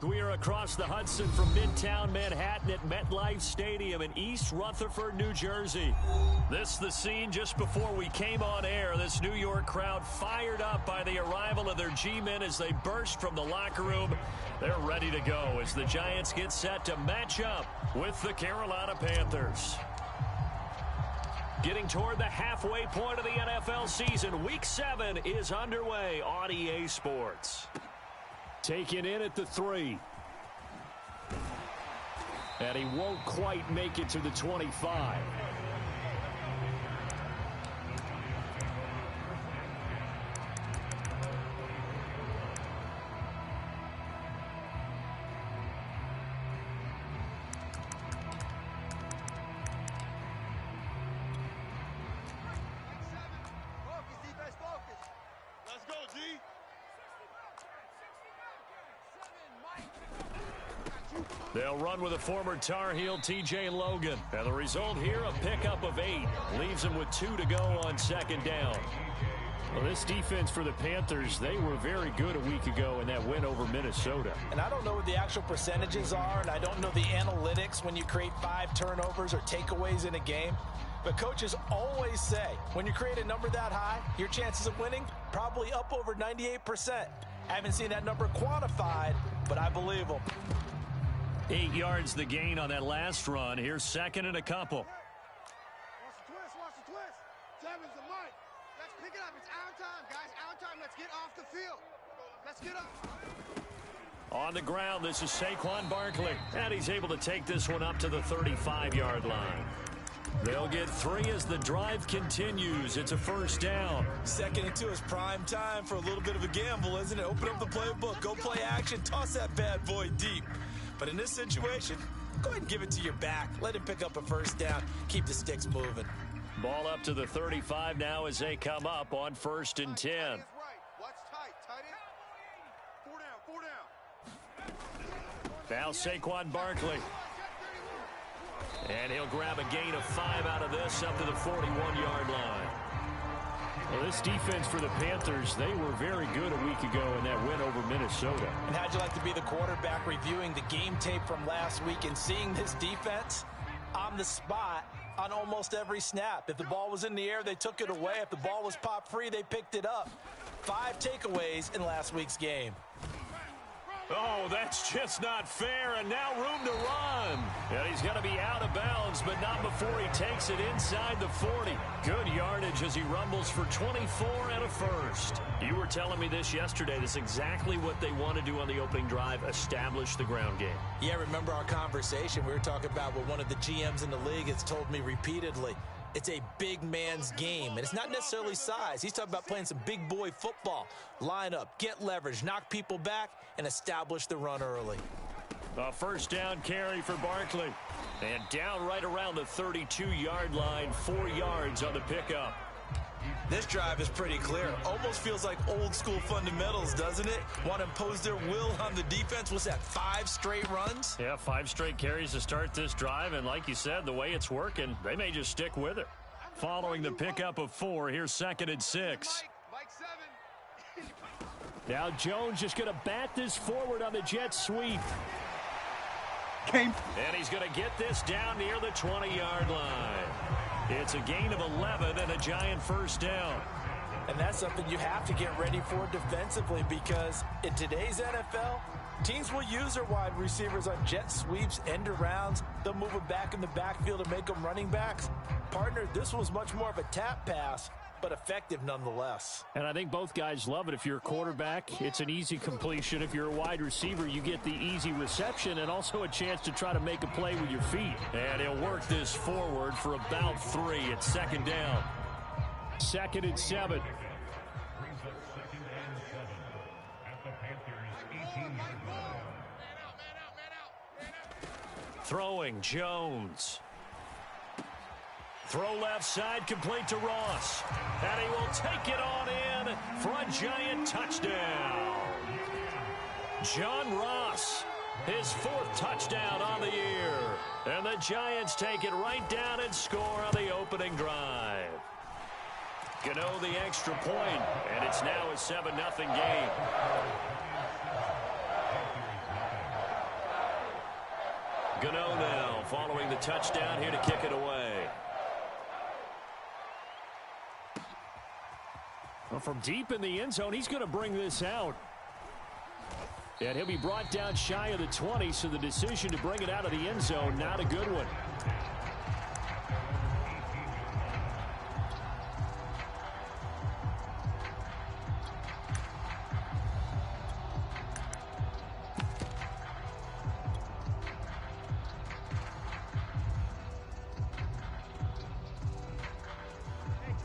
We are across the Hudson from Midtown Manhattan at MetLife Stadium in East Rutherford, New Jersey. This is the scene just before we came on air. This New York crowd fired up by the arrival of their G-men as they burst from the locker room. They're ready to go as the Giants get set to match up with the Carolina Panthers. Getting toward the halfway point of the NFL season, Week 7 is underway on EA Sports. Taken in at the 3. And he won't quite make it to the 25. They'll run with a former Tar Heel, T.J. Logan. And the result here, a pickup of 8. Leaves them with 2 to go on second down. Well, this defense for the Panthers, they were very good a week ago in that win over Minnesota. And I don't know what the actual percentages are, and I don't know the analytics when you create 5 turnovers or takeaways in a game. But coaches always say, when you create a number that high, your chances of winning probably up over 98%. I haven't seen that number quantified, but I believe them. 8 yards the gain on that last run. Here's second and a couple. Watch the twist, watch the twist. Seven's the mic. Let's pick it up. It's our time, guys. Our time. Let's get off the field. Let's get up. On the ground, this is Saquon Barkley. And he's able to take this one up to the 35-yard line. They'll get 3 as the drive continues. It's a first down. 2nd and 2 is prime time for a little bit of a gamble, isn't it? Open up the playbook. Go play action. Toss that bad boy deep. But in this situation, go ahead and give it to your back. Let him pick up a first down. Keep the sticks moving. Ball up to the 35 now as they come up on 1st and 10. Watch tight, tight end. 4 down. Now Saquon Barkley. And he'll grab a gain of 5 out of this up to the 41-yard line. Well, this defense for the Panthers, they were very good a week ago in that win over Minnesota. And how'd you like to be the quarterback reviewing the game tape from last week and seeing this defense on the spot on almost every snap? If the ball was in the air, they took it away. If the ball was pop free, they picked it up. 5 takeaways in last week's game. Oh, that's just not fair, and now room to run. And he's going to be out of bounds, but not before he takes it inside the 40. Good yardage as he rumbles for 24 and a first. You were telling me this yesterday. This is exactly what they want to do on the opening drive, establish the ground game. Yeah, remember our conversation. We were talking about what one of the GMs in the league has told me repeatedly. It's a big man's game, and it's not necessarily size. He's talking about playing some big boy football. Line up, get leverage, knock people back, and establish the run early. A first down carry for Barkley. And down right around the 32-yard line, 4 yards on the pickup. This drive is pretty clear. Almost feels like old school fundamentals, doesn't it? Want to impose their will on the defense. What's that, 5 straight runs? Yeah, 5 straight carries to start this drive. And like you said, the way it's working, they may just stick with it. Following the pickup of 4, here's 2nd and 6. Mike 7. Now Jones just going to bat this forward on the jet sweep. And he's going to get this down near the 20-yard line. It's a gain of 11 and a Giant first down. And that's something you have to get ready for defensively, because in today's NFL, teams will use their wide receivers on jet sweeps, end arounds. They'll move them back in the backfield to make them running backs. Partner, this was much more of a tap pass, but effective nonetheless. And I think both guys love it. If you're a quarterback, it's an easy completion. If you're a wide receiver, you get the easy reception and also a chance to try to make a play with your feet. And he'll work this forward for about 3. It's 2nd down. 2nd and 7. Throwing, Jones. Throw left side, complete to Ross. And he will take it on in for a Giant touchdown. John Ross, his 4th touchdown on the year. And the Giants take it right down and score on the opening drive. Gano the extra point, and it's now a 7-0 game. Gano now following the touchdown here to kick it away. Well, from deep in the end zone, he's going to bring this out. And he'll be brought down shy of the 20, so the decision to bring it out of the end zone, not a good one.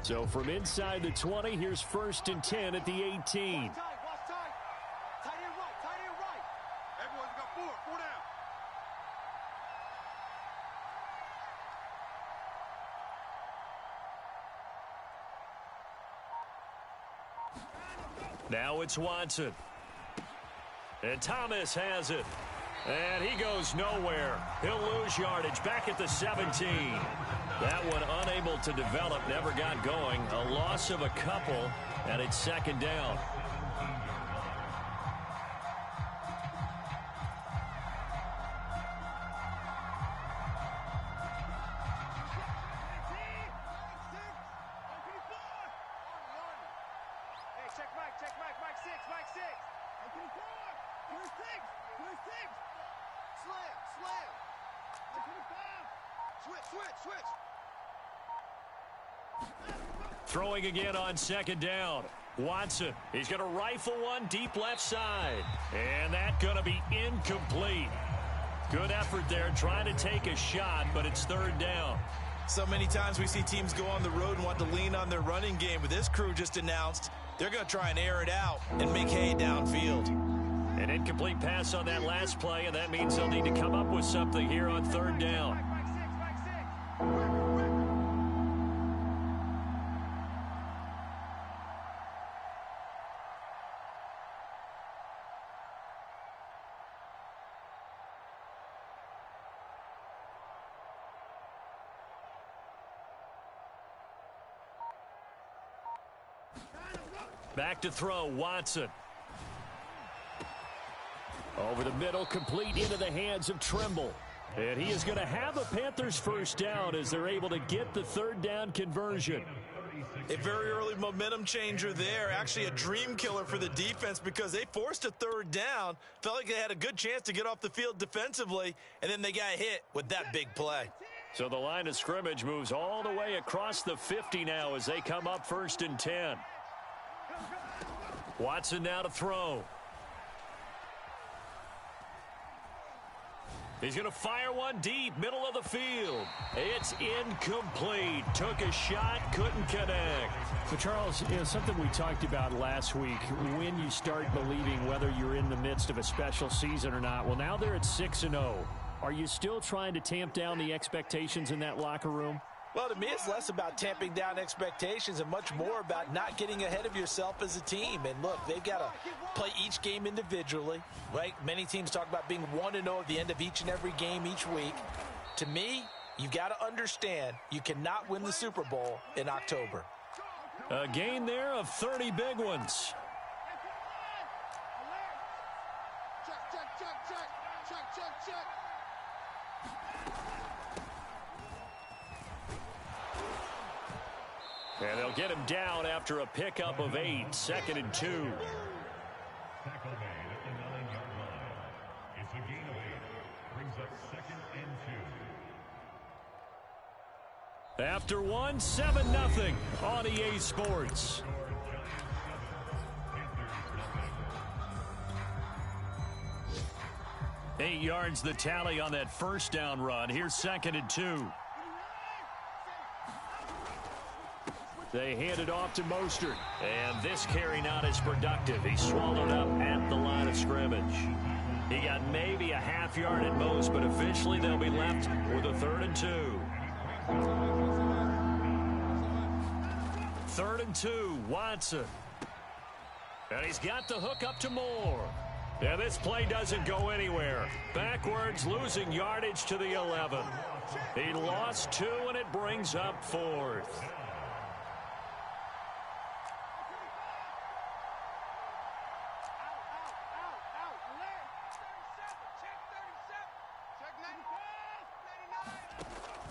So from inside the 20, here's 1st and 10 at the 18. Tight end right. Everyone's got four down. Now it's Watson. And Thomas has it. And he goes nowhere. He'll lose yardage back at the 17. That one unable to develop, never got going. A loss of a couple, and it's 2nd down. Throwing again on 2nd down. Watson, he's going to rifle one deep left side. And that's going to be incomplete. Good effort there trying to take a shot, but it's 3rd down. So many times we see teams go on the road and want to lean on their running game. But this crew just announced they're going to try and air it out and make hay downfield. An incomplete pass on that last play, and that means they'll need to come up with something here on 3rd down. Back to throw, Watson. Over the middle, complete into the hands of Trimble. And he is going to have a Panthers 1st down as they're able to get the 3rd down conversion. A very early momentum changer there. Actually a dream killer for the defense because they forced a 3rd down. Felt like they had a good chance to get off the field defensively, and then they got hit with that big play. So the line of scrimmage moves all the way across the 50 now as they come up 1st and 10. Watson now to throw. He's going to fire one deep, middle of the field. It's incomplete. Took a shot, couldn't connect. But Charles, something we talked about last week, when you start believing whether you're in the midst of a special season or not. Well, now they're at 6-0. Are you still trying to tamp down the expectations in that locker room? Well, to me, it's less about tamping down expectations and much more about not getting ahead of yourself as a team. And look, they've got to play each game individually, right? Many teams talk about being 1-0 at the end of each and every game each week. To me, you've got to understand you cannot win the Super Bowl in October. A gain there of 30 big ones. Check. And they'll get him down after a pickup of 8, 2nd and 2. Tackle made at the 9-yard line. It's a gain of 8. Brings up 2nd and 2. After one, 7-0 on EA Sports. 8 yards the tally on that 1st down run. Here's 2nd and 2. They hand it off to Mostert. And this carry not as productive. He swallowed up at the line of scrimmage. He got maybe a half yard at most, but eventually they'll be left with a 3rd and 2. 3rd and 2, Watson. And he's got the hook up to Moore. And this play doesn't go anywhere. Backwards, losing yardage to the 11. He lost 2, and it brings up 4th.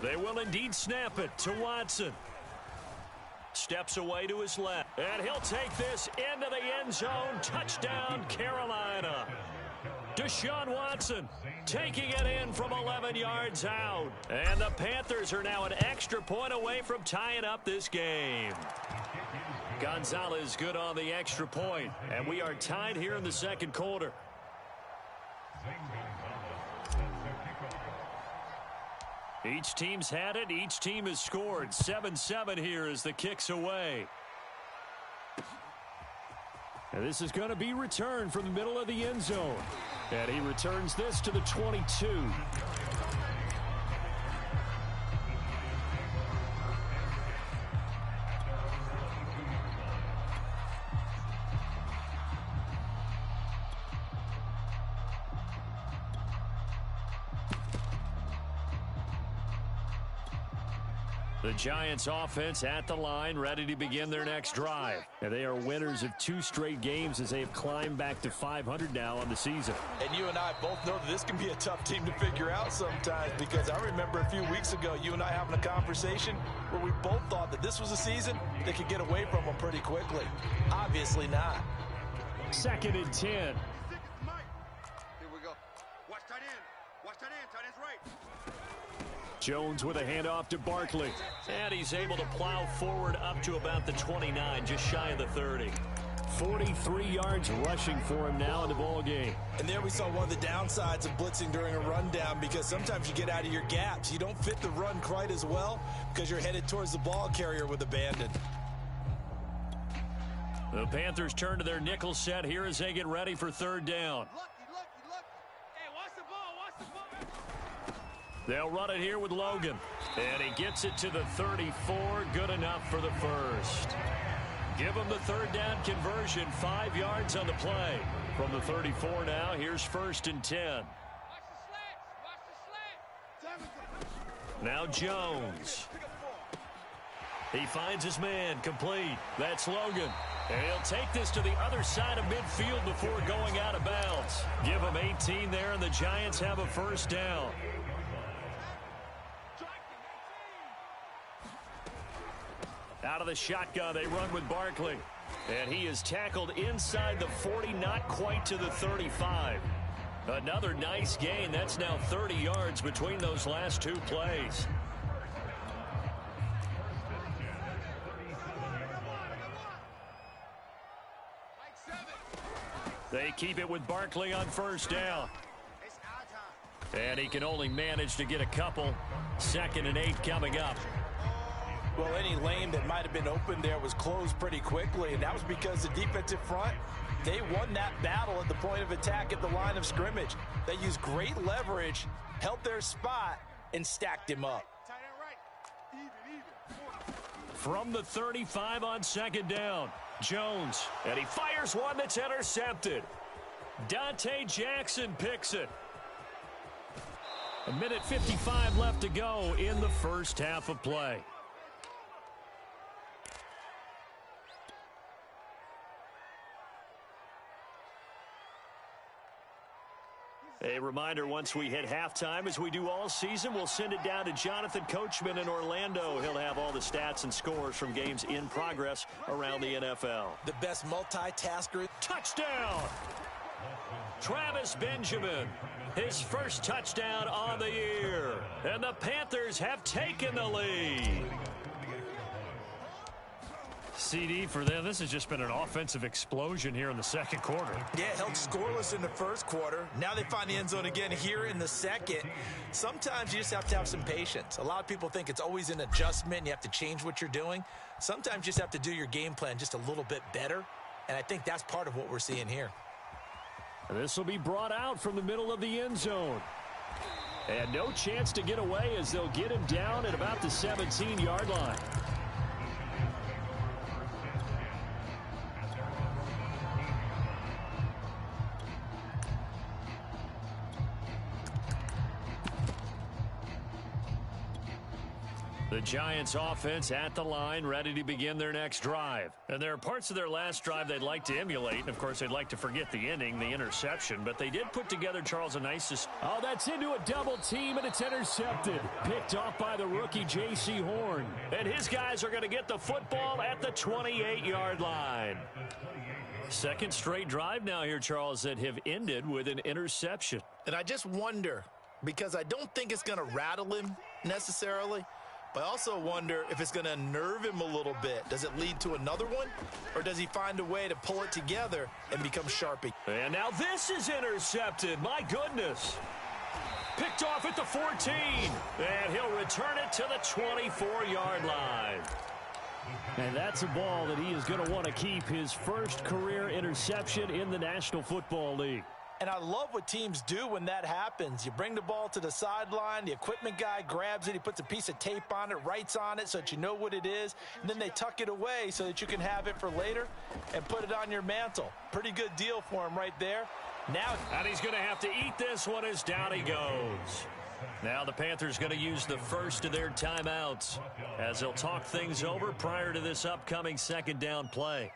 They will indeed snap it to Watson. Steps away to his left. And he'll take this into the end zone. Touchdown, Carolina. Deshaun Watson taking it in from 11 yards out. And the Panthers are now an extra point away from tying up this game. Gonzalez good on the extra point. And we are tied here in the second quarter. Each team's had it. Each team has scored. 7-7 here as the kick's away. And this is going to be returned from the middle of the end zone. And he returns this to the 22. The Giants offense at the line, ready to begin their next drive. And they are winners of 2 straight games as they have climbed back to 500 now on the season. And you and I both know that this can be a tough team to figure out sometimes, because I remember a few weeks ago you and I having a conversation where we both thought that this was a season they could get away from them pretty quickly. Obviously not. 2nd and 10. Here we go. Watch tight end. Watch tight end. Tight end's right. Jones with a handoff to Barkley. And he's able to plow forward up to about the 29, just shy of the 30. 43 yards rushing for him now in the ball game. And there we saw one of the downsides of blitzing during a rundown, because sometimes you get out of your gaps. You don't fit the run quite as well because you're headed towards the ball carrier with abandon. The Panthers turn to their nickel set here as they get ready for 3rd down. Lucky. Hey, watch the ball. Watch the ball. They'll run it here with Logan. And he gets it to the 34. Good enough for the first. Give him the 3rd down conversion. 5 yards on the play. From the 34 now, here's 1st and 10. Watch the slants. Watch the slants. Now Jones. He finds his man complete. That's Logan. And he'll take this to the other side of midfield before going out of bounds. Give him 18 there, and the Giants have a 1st down. Out of the shotgun, they run with Barkley. And he is tackled inside the 40, not quite to the 35. Another nice gain. That's now 30 yards between those last 2 plays. They keep it with Barkley on 1st down. It's our time. And he can only manage to get a couple. 2nd and 8 coming up. Well, any lane that might have been open there was closed pretty quickly, and that was because the defensive front, they won that battle at the point of attack at the line of scrimmage. They used great leverage, held their spot, and stacked him up. Tight end right. Even. From the 35 on 2nd down, Jones. And he fires one that's intercepted. Dante Jackson picks it. 1:55 left to go in the first half of play. A reminder, once we hit halftime, as we do all season, we'll send it down to Jonathan Coachman in Orlando. He'll have all the stats and scores from games in progress around the NFL. The best multitasker. Touchdown! Travis Benjamin, his first touchdown on the year. And the Panthers have taken the lead. CD for them. This has just been an offensive explosion here in the second quarter. Yeah, held scoreless in the first quarter. Now they find the end zone again here in the second. Sometimes you just have to have some patience. A lot of people think it's always an adjustment. You have to change what you're doing. Sometimes you just have to do your game plan just a little bit better. And I think that's part of what we're seeing here. This will be brought out from the middle of the end zone. And no chance to get away as they'll get him down at about the 17-yard line. The Giants offense at the line, ready to begin their next drive. And there are parts of their last drive they'd like to emulate. And, of course, they'd like to forget the inning, the interception. But they did put together, Charles, a nice... Oh, that's into a double team, and it's intercepted. Picked off by the rookie, J.C. Horn. And his guys are going to get the football at the 28-yard line. Second straight drive now here, Charles, that have ended with an interception. And I just wonder, because I don't think it's going to rattle him necessarily, but I also wonder if it's going to unnerve him a little bit. Does it lead to another one? Or does he find a way to pull it together and become sharp? And now this is intercepted. My goodness. Picked off at the 14. And he'll return it to the 24-yard line. And that's a ball that he is going to want to keep, his first career interception in the National Football League. And I love what teams do when that happens. You bring the ball to the sideline, the equipment guy grabs it, he puts a piece of tape on it, writes on it so that you know what it is, and then they tuck it away so that you can have it for later and put it on your mantle. Pretty good deal for him right there. Now, and he's going to have to eat this one as down he goes. Now the Panthers going to use the first of their timeouts as they'll talk things over prior to this upcoming second down play.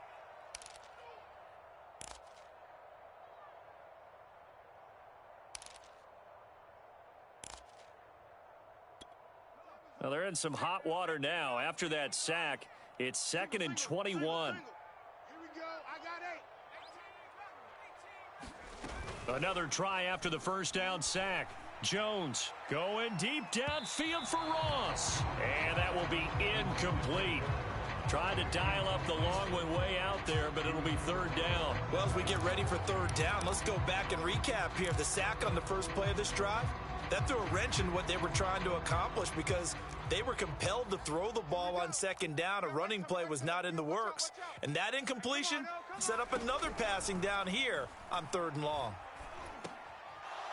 Well, they're in some hot water now. After that sack, it's 2nd and 21. Here we go. I got 8. Another try after the first down sack. Jones going deep downfield for Ross. And that will be incomplete. Trying to dial up the long one way out there, but it'll be third down. Well, as we get ready for third down, let's go back and recap here. The sack on the first play of this drive, that threw a wrench in what they were trying to accomplish because they were compelled to throw the ball on second down. A running play was not in the works. And that incompletion set up another passing down here on 3rd and long.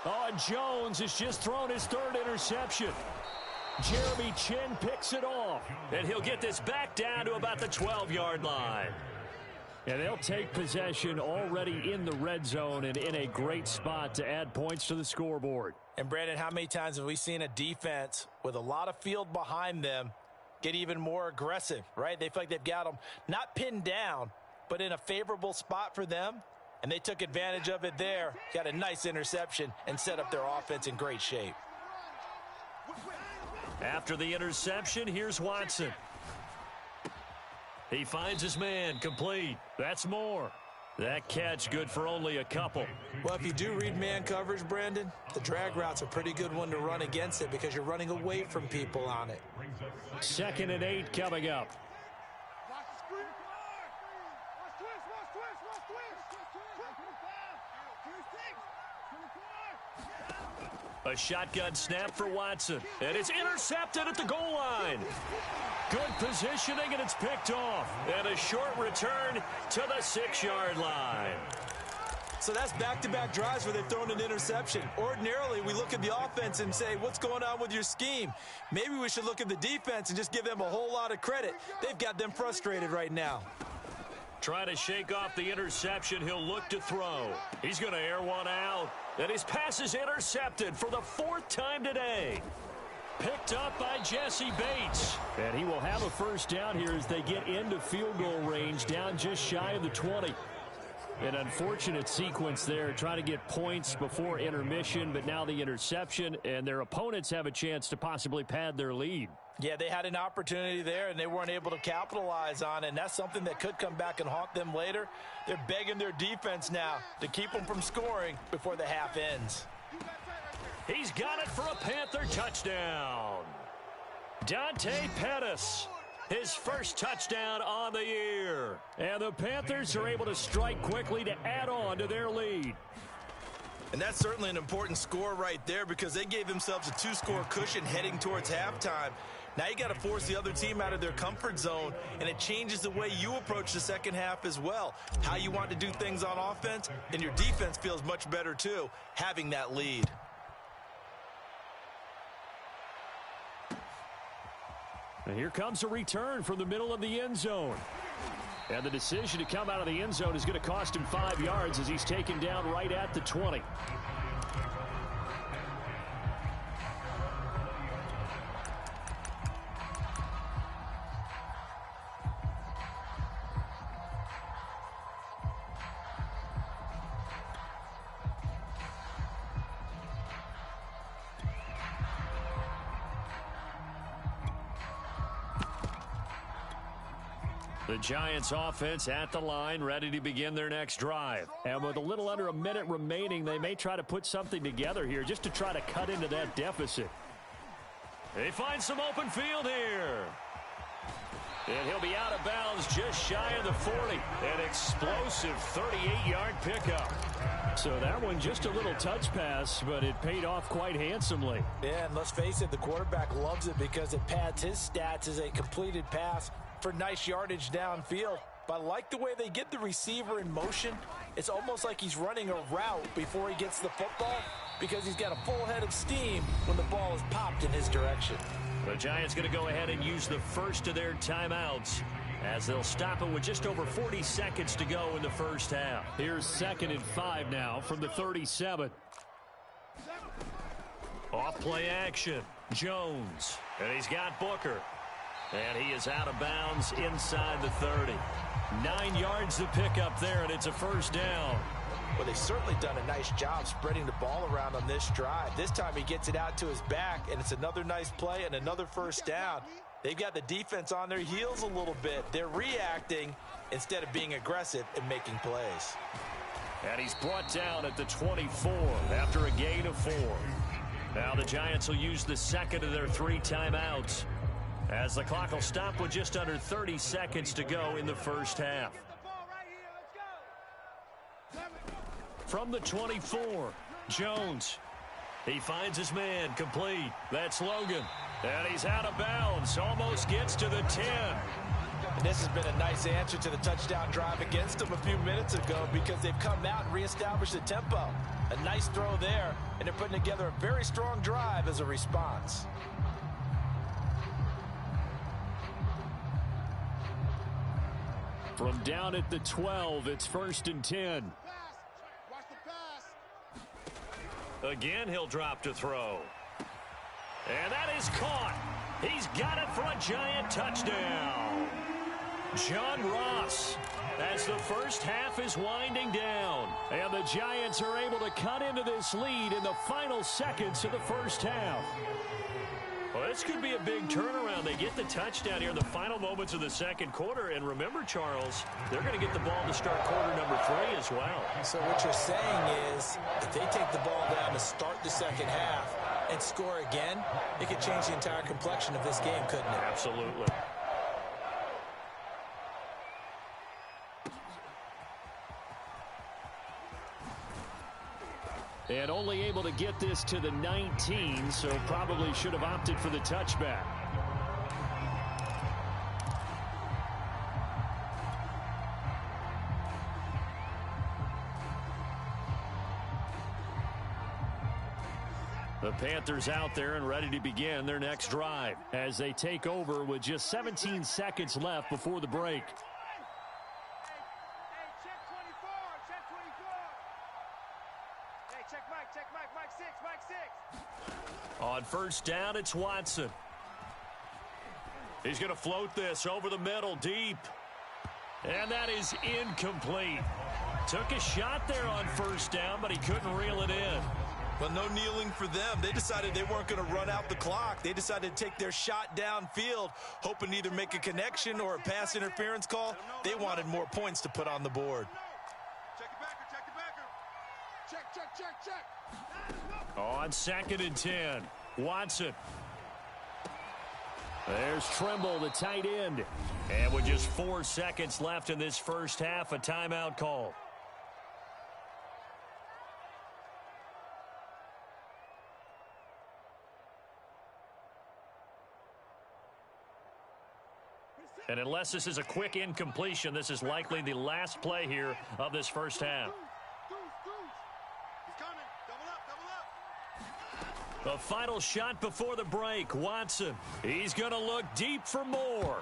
Oh, and Jones has just thrown his 3rd interception. Jeremy Chin picks it off. And he'll get this back down to about the 12-yard line. And they'll take possession already in the red zone and in a great spot to add points to the scoreboard. And, Brandon, how many times have we seen a defense with a lot of field behind them get even more aggressive, right? They feel like they've got them not pinned down, but in a favorable spot for them. And they took advantage of it there, got a nice interception, and set up their offense in great shape. After the interception, here's Watson. He finds his man, complete. That's more. That catch good for only a couple. Well, if you do read man coverage, Brandon, the drag route's a pretty good one to run against it because you're running away from people on it. 2nd and 8 coming up. A shotgun snap for Watson. And it's intercepted at the goal line. Good positioning, and it's picked off. And a short return to the 6-yard line. So that's back-to-back drives where they've thrown an interception. Ordinarily, we look at the offense and say, what's going on with your scheme? Maybe we should look at the defense and just give them a whole lot of credit. They've got them frustrated right now. Trying to shake off the interception, he'll look to throw. He's going to air one out. And his pass is intercepted for the 4th time today. Picked up by Jesse Bates. And he will have a first down here as they get into field goal range, down just shy of the 20. An unfortunate sequence there, trying to get points before intermission, but now the interception, and their opponents have a chance to possibly pad their lead. Yeah, they had an opportunity there, and they weren't able to capitalize on it, and that's something that could come back and haunt them later. They're begging their defense now to keep them from scoring before the half ends. He's got it for a Panther touchdown. Dante Pettis, his first touchdown on the year. And the Panthers are able to strike quickly to add on to their lead. And that's certainly an important score right there because they gave themselves a 2-score cushion heading towards halftime. Now you got to force the other team out of their comfort zone, and it changes the way you approach the second half as well. How you want to do things on offense, and your defense feels much better too, having that lead. And here comes a return from the middle of the end zone. And the decision to come out of the end zone is going to cost him 5 yards as he's taken down right at the 20. The Giants offense at the line, ready to begin their next drive. And with a little under a minute remaining, they may try to put something together here just to try to cut into that deficit. They find some open field here. And he'll be out of bounds just shy of the 40. An explosive 38-yard pickup. So that one just a little touch pass, but it paid off quite handsomely. Yeah, and let's face it, the quarterback loves it because it pads his stats as a completed pass for nice yardage downfield. But I like the way they get the receiver in motion. It's almost like he's running a route before he gets the football because he's got a full head of steam when the ball is popped in his direction. The Giants going to go ahead and use the first of their timeouts as they'll stop it with just over 40 seconds to go in the first half. Here's 2nd and 5 now from the 37. Off play action. Jones. And he's got Booker. And he is out of bounds inside the 30. 9 yards to pick up there, and it's a first down. Well, they've certainly done a nice job spreading the ball around on this drive. This time he gets it out to his back, and it's another nice play and another first down. They've got the defense on their heels a little bit. They're reacting instead of being aggressive and making plays. And he's brought down at the 24 after a gain of 4. Now the Giants will use the second of their 3 timeouts as the clock will stop with just under 30 seconds to go in the first half. From the 24, Jones. He finds his man, complete. That's Logan. And he's out of bounds, almost gets to the 10. And this has been a nice answer to the touchdown drive against them a few minutes ago because they've come out and reestablished the tempo. A nice throw there, and they're putting together a very strong drive as a response. From down at the 12, it's 1st and 10. Again, he'll drop to throw. And that is caught. He's got it for a Giant touchdown. John Ross, as the first half is winding down. And the Giants are able to cut into this lead in the final seconds of the first half. Well, this could be a big turnaround. They get the touchdown here in the final moments of the second quarter. And remember, Charles, they're going to get the ball to start quarter number 3 as well. So what you're saying is if they take the ball down to start the second half and score again, it could change the entire complexion of this game, couldn't it? Absolutely. And only able to get this to the 19, so probably should have opted for the touchback. The Panthers out there and ready to begin their next drive as they take over with just 17 seconds left before the break. On first down, it's Watson. He's going to float this over the middle, deep. And that is incomplete. Took a shot there on first down, but he couldn't reel it in. Well, no kneeling for them. They decided they weren't going to run out the clock. They decided to take their shot downfield, hoping to either make a connection or a pass interference call. They wanted more points to put on the board. Check it backer, check it backer. Check, check, check, check. On 2nd and 10, Watson. There's Trimble, the tight end. And with just 4 seconds left in this first half, a timeout call. And unless this is a quick incompletion, this is likely the last play here of this first half. The final shot before the break, Watson. He's going to look deep for more.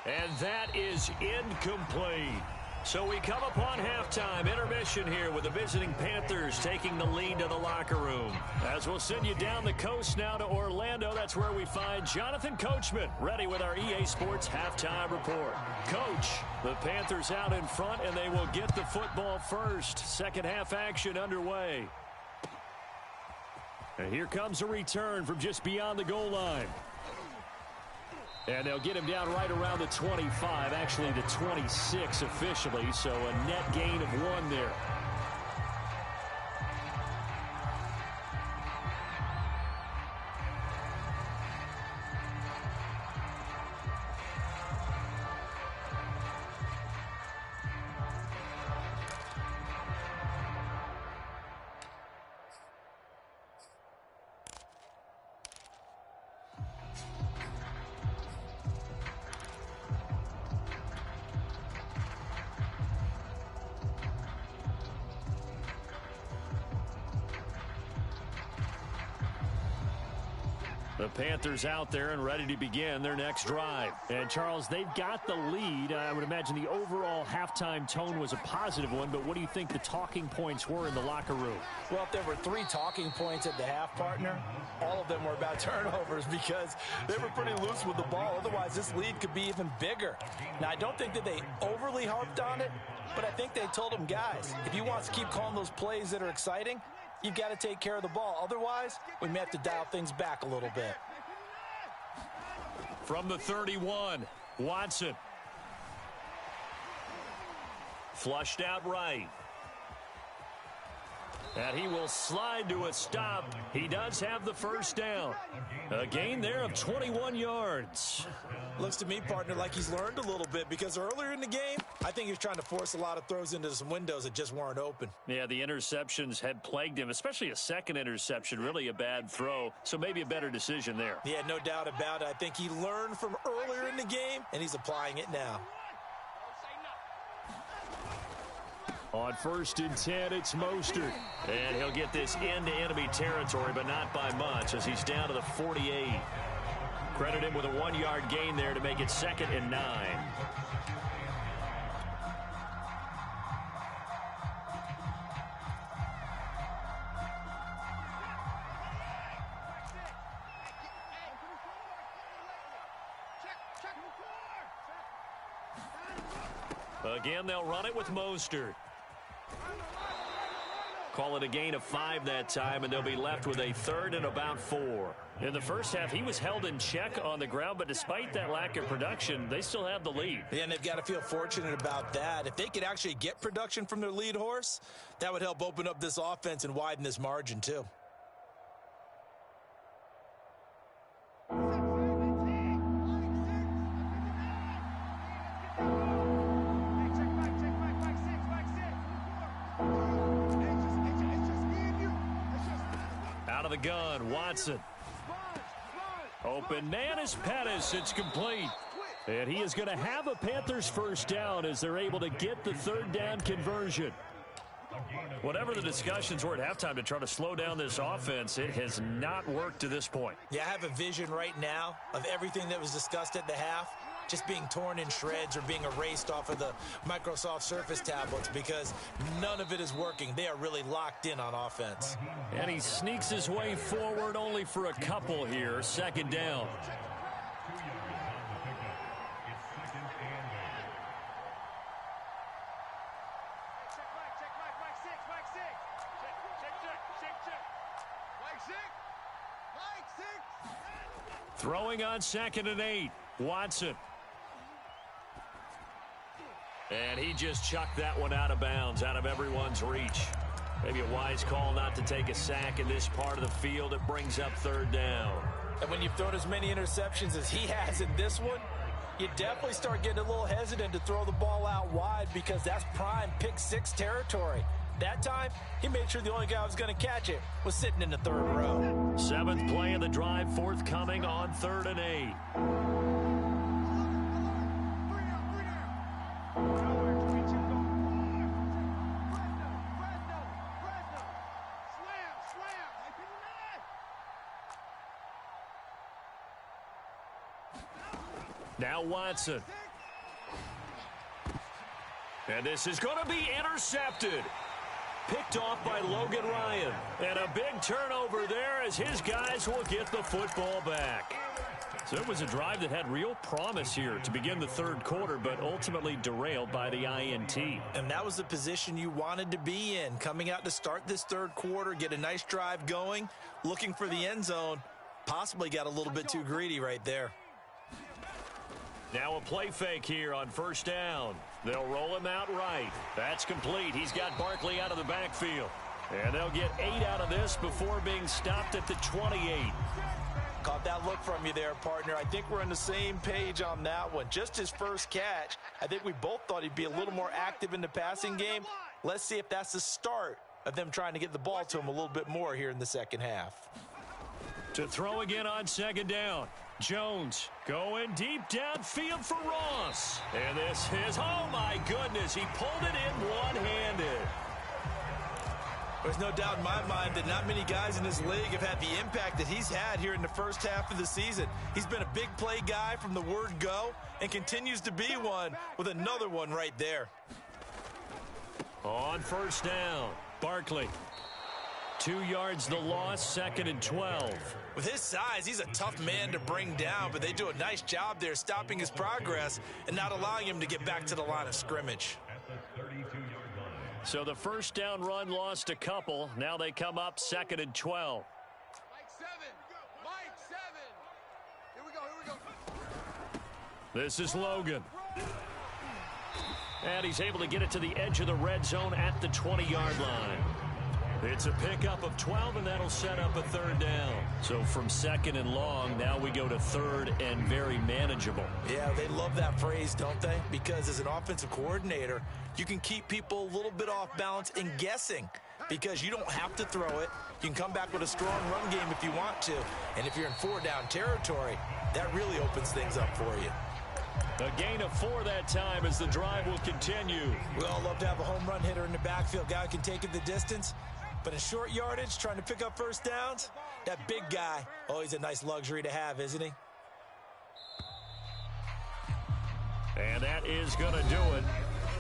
And that is incomplete. So we come upon halftime, intermission here with the visiting Panthers taking the lead to the locker room. As we'll send you down the coast now to Orlando, that's where we find Jonathan Coachman ready with our EA Sports halftime report. Coach, the Panthers out in front, and they will get the football first. Second half action underway. And here comes a return from just beyond the goal line. And they'll get him down right around the 25, actually the 26 officially, so a net gain of 1 there. The Panthers out there and ready to begin their next drive. And, Charles, they've got the lead. I would imagine the overall halftime tone was a positive one, but what do you think the talking points were in the locker room? Well, if there were 3 talking points at the half, partner, all of them were about turnovers because they were pretty loose with the ball. Otherwise, this lead could be even bigger. Now, I don't think that they overly harped on it, but I think they told them, guys, if you want to keep calling those plays that are exciting, you've got to take care of the ball. Otherwise, we may have to dial things back a little bit. From the 31, Watson. Flushed out right. And he will slide to a stop. He does have the first down. A gain there of 21 yards. Looks to me, partner, like he's learned a little bit because earlier in the game, I think he was trying to force a lot of throws into some windows that just weren't open. Yeah, the interceptions had plagued him, especially a second interception, really a bad throw. So maybe a better decision there. Yeah, no doubt about it. I think he learned from earlier in the game, and he's applying it now. On 1st and 10, it's Mostert. And he'll get this into enemy territory, but not by much as he's down to the 48. Credit him with a 1-yard gain there to make it 2nd and 9. Again, they'll run it with Mostert. Call it a gain of 5 that time, and they'll be left with a 3rd and about 4. In the first half, he was held in check on the ground, but despite that lack of production, they still have the lead. Yeah, and they've got to feel fortunate about that. If they could actually get production from their lead horse, that would help open up this offense and widen this margin too. Out of the gun, Watson. Open man is Pettis. It's complete. And he is going to have a Panthers first down as they're able to get the 3rd down conversion. Whatever the discussions were at halftime to try to slow down this offense, it has not worked to this point. Yeah, I have a vision right now of everything that was discussed at the half just being torn in shreds or being erased off of the Microsoft Surface tablets because none of it is working. They are really locked in on offense. And he sneaks his way forward only for a couple here. 2nd down. Throwing on 2nd and 8. Watson. And he just chucked that one out of bounds, out of everyone's reach. Maybe a wise call not to take a sack in this part of the field. It brings up 3rd down. And when you've thrown as many interceptions as he has in this one, you definitely start getting a little hesitant to throw the ball out wide because that's prime pick 6 territory. That time, he made sure the only guy who was going to catch it was sitting in the 3rd row. 7th play of the drive, forthcoming on 3rd and 8. Now Watson. And this is going to be intercepted. Picked off by Logan Ryan. And a big turnover there as his guys will get the football back. So it was a drive that had real promise here to begin the 3rd quarter, but ultimately derailed by the INT. And that was the position you wanted to be in, coming out to start this 3rd quarter, get a nice drive going, looking for the end zone. Possibly got a little bit too greedy right there. Now a play fake here on first down. They'll roll him out right. That's complete. He's got Barkley out of the backfield. And they'll get 8 out of this before being stopped at the 28. Caught that look from you there, partner. I think we're on the same page on that one. Just his first catch, I think we both thought he'd be a little more active in the passing game. Let's see if that's the start of them trying to get the ball to him a little bit more here in the second half. To throw again on second down. Jones going deep downfield for Ross. And this is, oh my goodness, he pulled it in one-handed. There's no doubt in my mind that not many guys in this league have had the impact that he's had here in the first half of the season. He's been a big play guy from the word go and continues to be one with another one right there. On first down, Barkley. 2 yards the loss, 2nd and 12. With his size, he's a tough man to bring down, but they do a nice job there stopping his progress and not allowing him to get back to the line of scrimmage. So the first down run lost a couple. Now they come up 2nd and 12. Mike 7. Mike 7. Here we go. This is Logan. And he's able to get it to the edge of the red zone at the 20-yard line. It's a pickup of 12, and that'll set up a third down. So from 2nd and long, now we go to 3rd and very manageable. Yeah, they love that phrase, don't they? Because as an offensive coordinator, you can keep people a little bit off balance and guessing because you don't have to throw it. You can come back with a strong run game if you want to. And if you're in 4-down territory, that really opens things up for you. A gain of 4 that time as the drive will continue. We all love to have a home run hitter in the backfield. Guy who can take it the distance. But in short yardage, trying to pick up first downs, that big guy, always a nice luxury to have, isn't he? And that is going to do it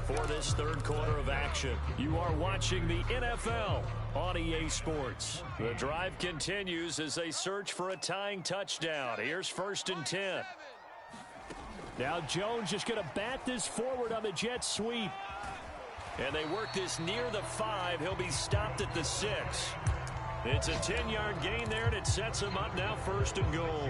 for this third quarter of action. You are watching the NFL on EA Sports. The drive continues as they search for a tying touchdown. Here's 1st and 10. Now Jones just going to bat this forward on the jet sweep. And they work this near the 5. He'll be stopped at the 6. It's a 10-yard gain there, and it sets him up now 1st and goal.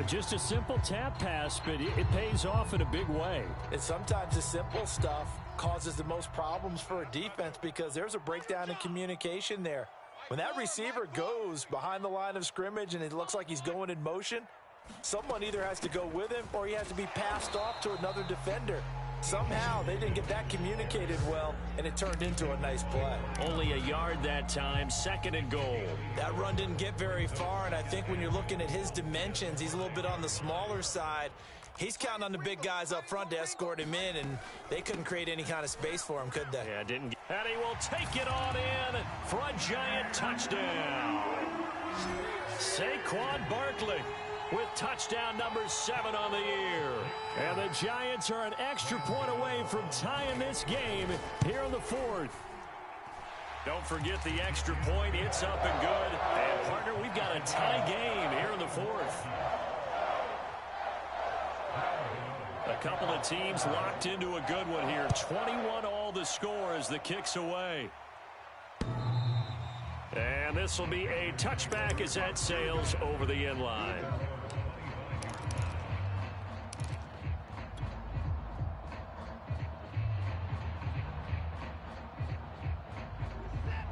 Just a simple tap pass, but it pays off in a big way. And sometimes the simple stuff causes the most problems for a defense because there's a breakdown in communication there. When that receiver goes behind the line of scrimmage and it looks like he's going in motion, someone either has to go with him or he has to be passed off to another defender. Somehow they didn't get that communicated well, and it turned into a nice play. Only a yard that time, 2nd and goal. That run didn't get very far, and I think when you're looking at his dimensions, he's a little bit on the smaller side. He's counting on the big guys up front to escort him in, and they couldn't create any kind of space for him, could they? Yeah, didn't. And he will take it on in for a Giant touchdown. Saquon Barkley with touchdown number 7 on the year. And the Giants are an extra point away from tying this game here in the 4th. Don't forget the extra point. It's up and good. And, partner, we've got a tie game here in the 4th. A couple of teams locked into a good one here. 21 all the score as the kick's away. And this will be a touchback as that sails over the end line.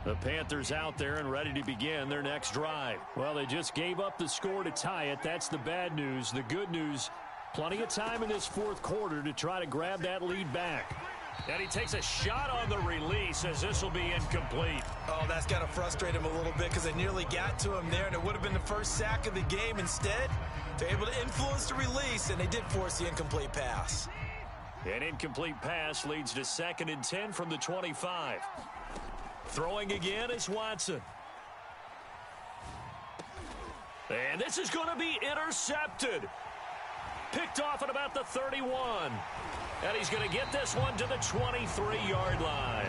The Panthers out there and ready to begin their next drive. Well, they just gave up the score to tie it. That's the bad news. The good news, plenty of time in this 4th quarter to try to grab that lead back. And he takes a shot on the release as this will be incomplete. Oh, that's got to frustrate him a little bit because they nearly got to him there, and it would have been the first sack of the game. Instead, they're able to influence the release, and they did force the incomplete pass. An incomplete pass leads to 2nd and 10 from the 25. Throwing again is Watson. And this is going to be intercepted. Picked off at about the 31. And he's going to get this one to the 23-yard line.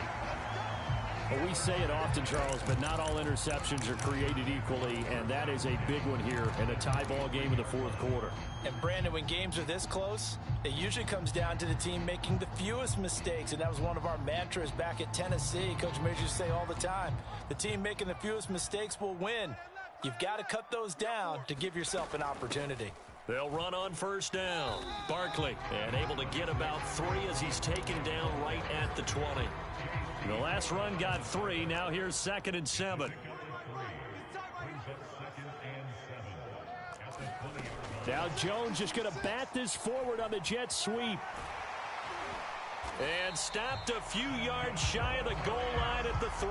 Well, we say it often, Charles, but not all interceptions are created equally, and that is a big one here in a tie ball game in the 4th quarter. And, Brandon, when games are this close, it usually comes down to the team making the fewest mistakes, and that was one of our mantras back at Tennessee. Coach Major used to say all the time, the team making the fewest mistakes will win. You've got to cut those down to give yourself an opportunity. They'll run on first down. Barkley, and able to get about 3 as he's taken down right at the 20. The last run got 3. Now here's 2nd and 7. Now Jones just going to bat this forward on the jet sweep. And stopped a few yards shy of the goal line at the 3.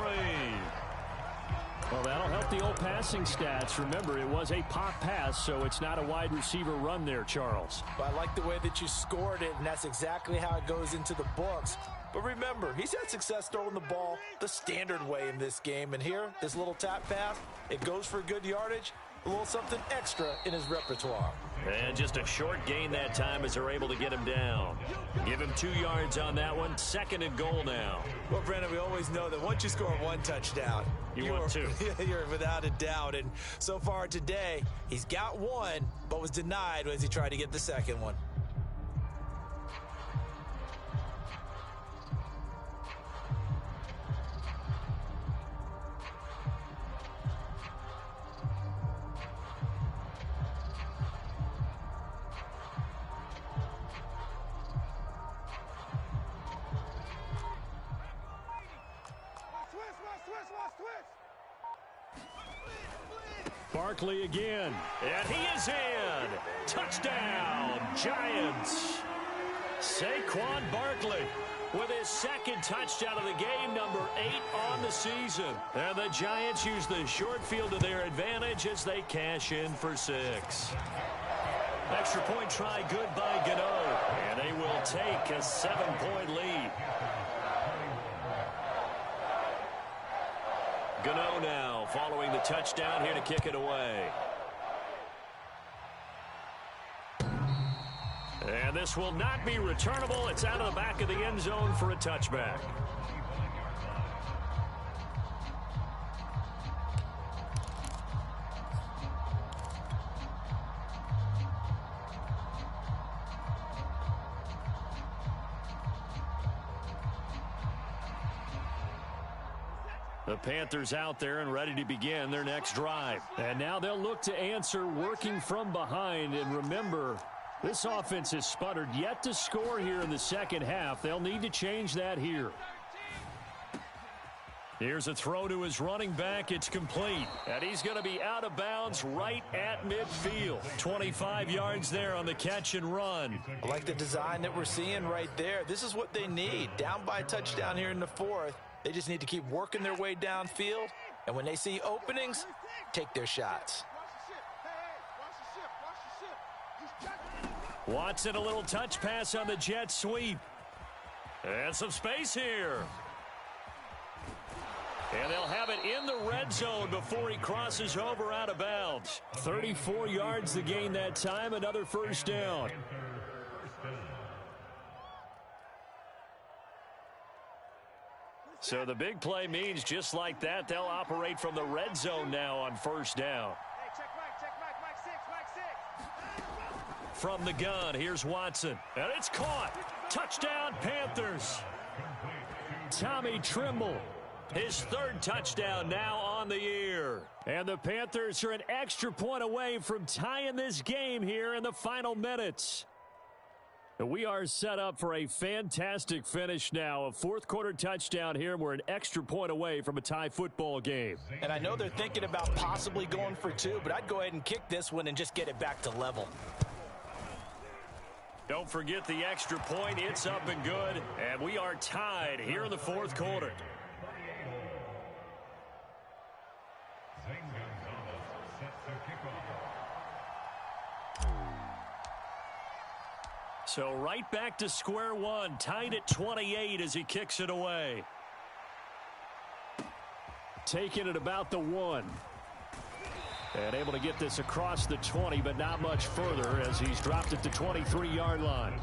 Well, that'll help the old passing stats. Remember, it was a pop pass, so it's not a wide receiver run there, Charles. Well, I like the way that you scored it, and that's exactly how it goes into the books. But remember, he's had success throwing the ball the standard way in this game. And here, this little tap pass, it goes for good yardage, a little something extra in his repertoire. And just a short gain that time as they're able to get him down. Give him 2 yards on that one. 2nd and goal now. Well, Brandon, we always know that once you score 1 touchdown, you want 2. You're without a doubt. And so far today, he's got 1, but was denied as he tried to get the 2nd one. Barkley again. And he is in. Touchdown, Giants. Saquon Barkley with his 2nd touchdown of the game, number 8 on the season. And the Giants use the short field to their advantage as they cash in for 6. Extra point try good by Gano. And they will take a 7-point lead. Gano now following the touchdown here to kick it away. And this will not be returnable. It's out of the back of the end zone for a touchback. The Panthers out there and ready to begin their next drive. And now they'll look to answer working from behind. And remember, this offense has sputtered yet to score here in the second half. They'll need to change that here. Here's a throw to his running back. It's complete. And he's going to be out of bounds right at midfield. 25 yards there on the catch and run. I like the design that we're seeing right there. This is what they need. Down by a touchdown here in the 4th. They just need to keep working their way downfield. And when they see openings, take their shots. Watson, a little touch pass on the jet sweep. And some space here. And they'll have it in the red zone before he crosses over out of bounds. 34 yards to gain that time, another first down. So the big play means just like that, they'll operate from the red zone now on first down. From the gun, here's Watson. And it's caught. Touchdown, Panthers. Tommy Trimble. His 3rd touchdown now on the year. And the Panthers are an extra point away from tying this game here in the final minutes. We are set up for a fantastic finish now. A 4th quarter touchdown here, and we're an extra point away from a tie football game. And I know they're thinking about possibly going for 2, but I'd go ahead and kick this one and just get it back to level. Don't forget the extra point. It's up and good. And we are tied here in the 4th quarter. So right back to square one, tied at 28 as he kicks it away. Taking it about the 1. And able to get this across the 20, but not much further as he's dropped it to 23-yard line.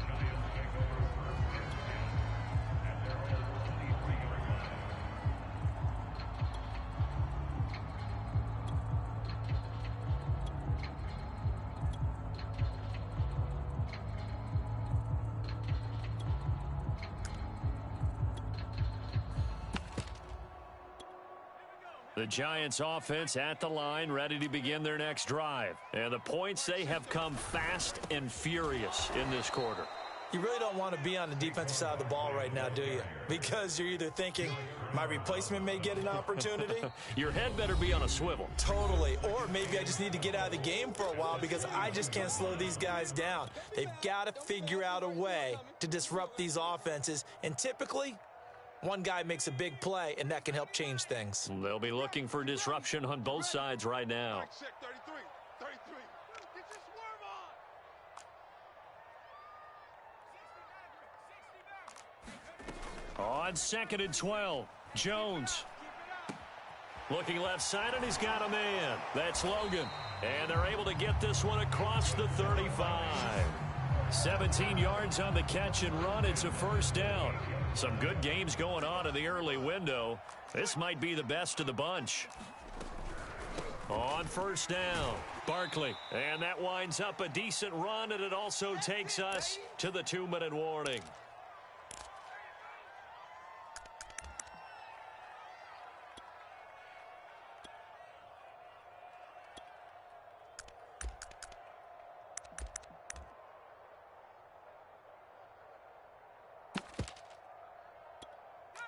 The Giants offense at the line, ready to begin their next drive. And the points, they have come fast and furious in this quarter. You really don't want to be on the defensive side of the ball right now, do you? Because you're either thinking, my replacement may get an opportunity. Your head better be on a swivel. Totally. Or maybe I just need to get out of the game for a while because I just can't slow these guys down. They've got to figure out a way to disrupt these offenses. And typically, one guy makes a big play, and that can help change things. They'll be looking for disruption on both sides right now. 33. Get your swerve on. On 2nd and 12, Jones. Looking left side, and he's got a man. That's Logan. And they're able to get this one across the 35. 17 yards on the catch and run. It's a first down. Some good games going on in the early window. This might be the best of the bunch. On first down, Barkley. And that winds up a decent run, and it also takes us to the 2-minute warning.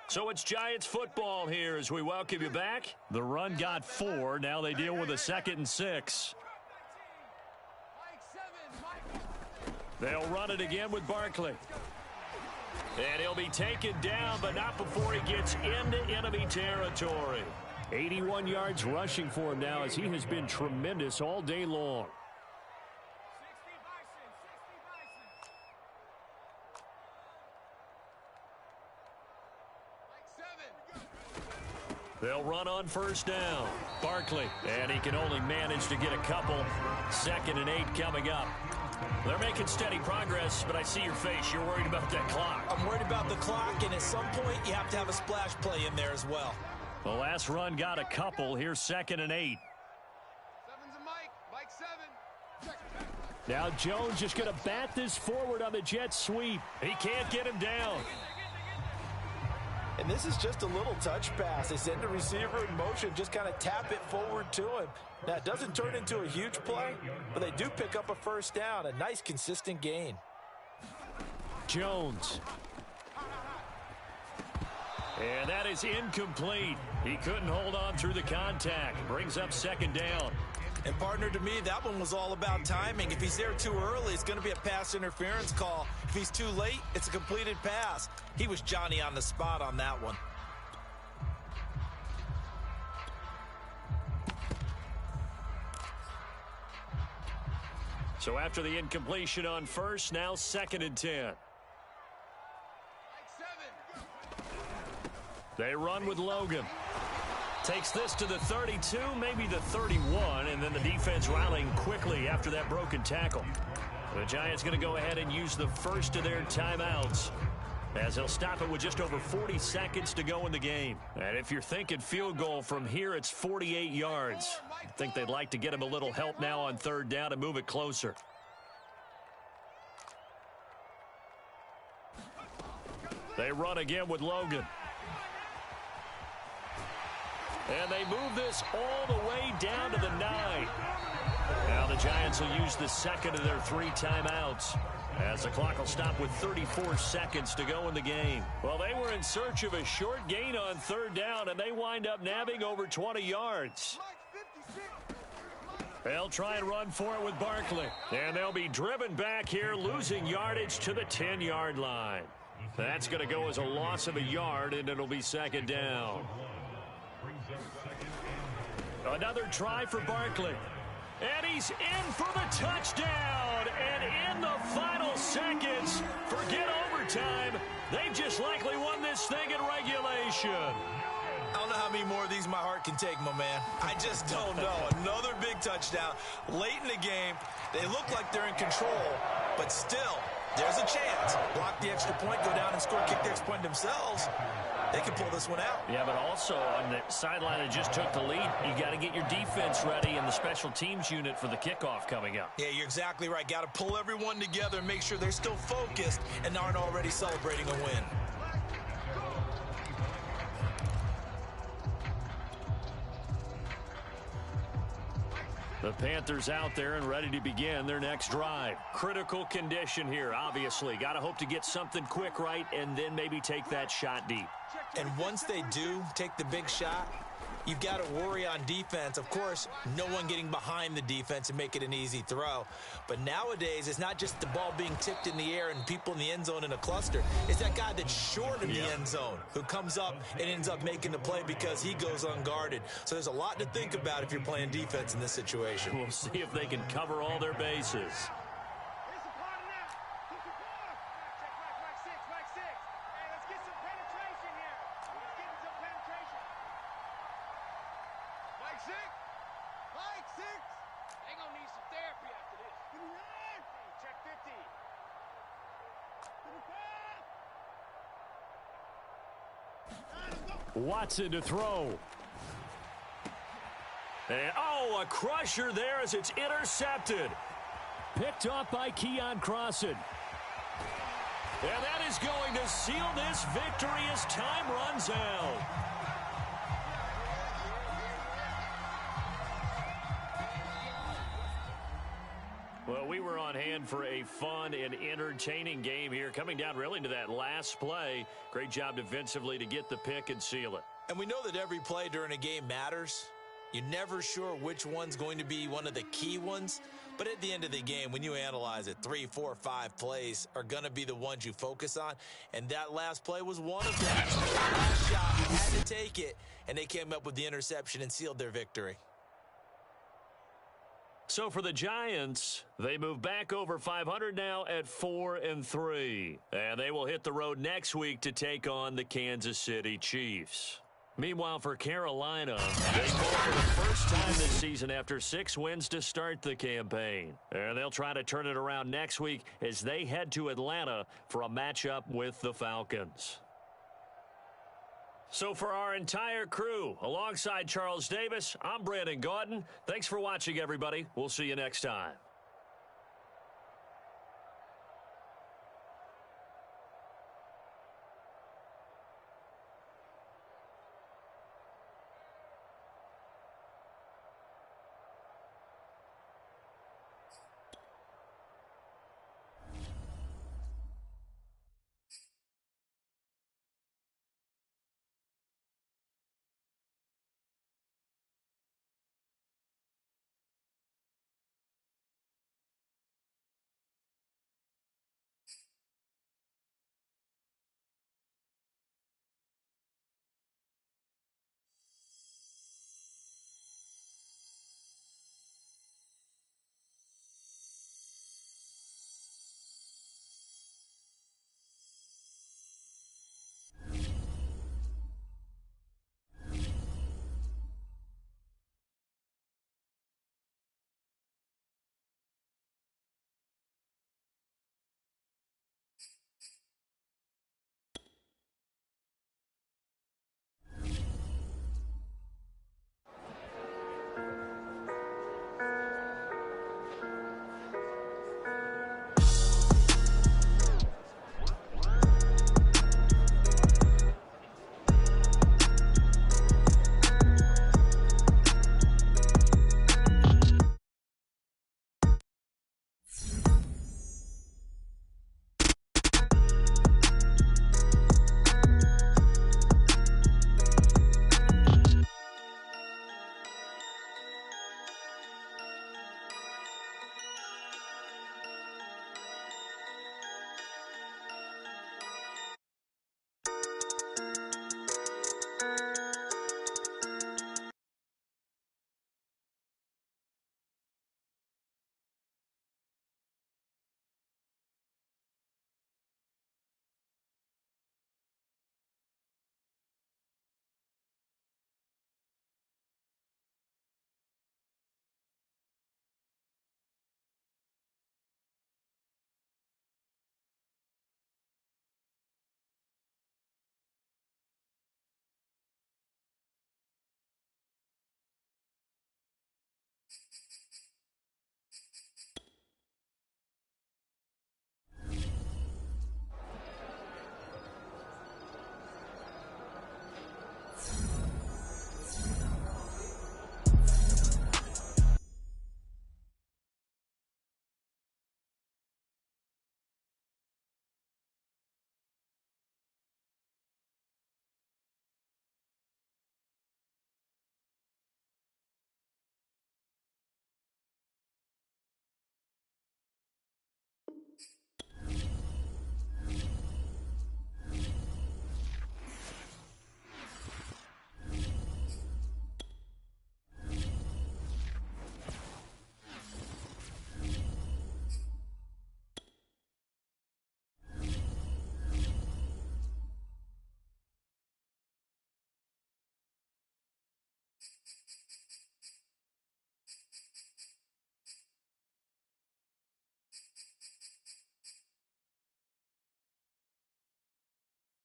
So it's Giants football here as we welcome you back. The run got 4. Now they deal with a 2nd and 6. They'll run it again with Barkley. And he'll be taken down, but not before he gets into enemy territory. 81 yards rushing for him now as he has been tremendous all day long. They'll run on first down. Barkley, and he can only manage to get a couple. 2nd and 8 coming up. They're making steady progress, but I see your face. You're worried about that clock. I'm worried about the clock, and at some point, you have to have a splash play in there as well. The last run got a couple. Here's 2nd and 8. 7's a Mike 7. Now Jones just going to bat this forward on the jet sweep. He can't get him down. And this is just a little touch pass. They send the receiver in motion, just kind of tap it forward to him. Now, it doesn't turn into a huge play, but they do pick up a first down, a nice, consistent gain. Jones. And that is incomplete. He couldn't hold on through the contact. Brings up 2nd down. And, partner, to me, that one was all about timing. If he's there too early, it's going to be a pass interference call. If he's too late, it's a completed pass. He was Johnny on the spot on that one. So after the incompletion on first, now 2nd and 10. They run with Logan. Takes this to the 32, maybe the 31, and then the defense rallying quickly after that broken tackle. The Giants going to go ahead and use the first of their timeouts as they'll stop it with just over 40 seconds to go in the game. And if you're thinking field goal from here, it's 48 yards. I think they'd like to get him a little help now on 3rd down and move it closer. They run again with Logan. And they move this all the way down to the 9. Now the Giants will use the 2nd of their 3 timeouts as the clock will stop with 34 seconds to go in the game. Well, they were in search of a short gain on 3rd down, and they wind up nabbing over 20 yards. They'll try and run for it with Barkley. And they'll be driven back here, losing yardage to the 10-yard line. That's going to go as a loss of a yard, and it'll be 2nd down. Another try for Barkley. And he's in for the touchdown. And in the final seconds, forget overtime. They've just likely won this thing in regulation. I don't know how many more of these my heart can take, my man. I just don't know. Another big touchdown. Late in the game, they look like they're in control, but still, there's a chance. Block the extra point, go down and score, kick the extra point themselves. They can pull this one out. Yeah, but also on the sideline that just took the lead, you got to get your defense ready and the special teams unit for the kickoff coming up. Yeah, you're exactly right. Got to pull everyone together and make sure they're still focused and aren't already celebrating a win. The Panthers out there and ready to begin their next drive. Critical condition here, obviously. Got to hope to get something quick right and then maybe take that shot deep. And once they do take the big shot, you've got to worry on defense. Of course, no one getting behind the defense and make it an easy throw. But nowadays, it's not just the ball being tipped in the air and people in the end zone in a cluster. It's that guy that's short of the end zone who comes up and ends up making the play because he goes unguarded. So there's a lot to think about if you're playing defense in this situation. We'll see if they can cover all their bases. Watson to throw. And, a crusher there as it's intercepted. Picked off by Keon Crossan. And that is going to seal this victory as time runs out. Well, we were on hand for a fun and entertaining game here, coming down really to that last play. Great job defensively to get the pick and seal it. And we know that every play during a game matters. You're never sure which one's going to be one of the key ones. But at the end of the game, when you analyze it, 3, 4, 5 plays are going to be the ones you focus on. And that last play was one of them. Last shot, you had to take it. And they came up with the interception and sealed their victory. So for the Giants, they move back over 500 now at 4-3. And they will hit the road next week to take on the Kansas City Chiefs. Meanwhile, for Carolina, they go for the first time this season after 6 wins to start the campaign. And they'll try to turn it around next week as they head to Atlanta for a matchup with the Falcons. So for our entire crew, alongside Charles Davis, I'm Brandon Gaudin. Thanks for watching, everybody. We'll see you next time.